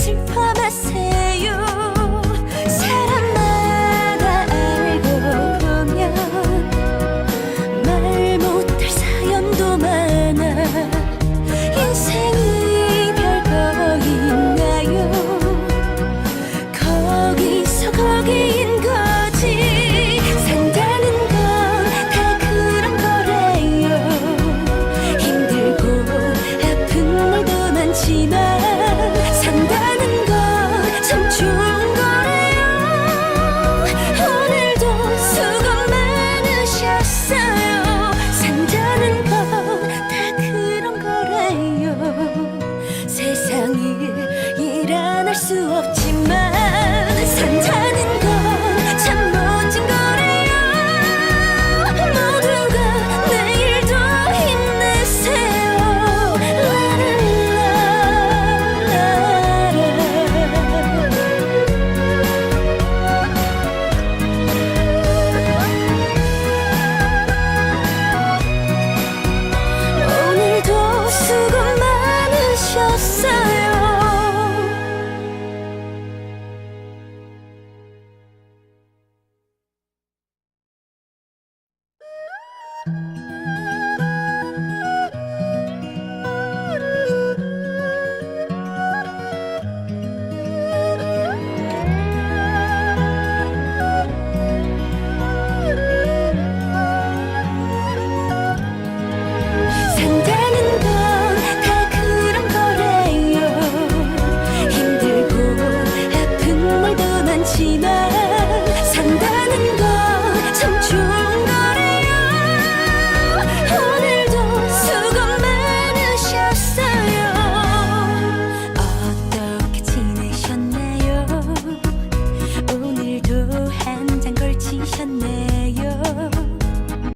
슬퍼 마세요. 사람마다 알고 보면 말 못할 사연도 많아. 인생이 별거 있나요? 거기서 거기인 거지. 산다는 건 다 그런 거래요. 힘들고 아픈 날도 많지만 산다는 건 참 좋은 거래요. 오늘도 수고 많으셨어요. 산다는 건 다 그런 거래요. 세상이 일어날 수 없지만 산다는 건 참 멋진 거래요. 모두가 내일도 힘내세요. 오늘도 수고 많으셨어요.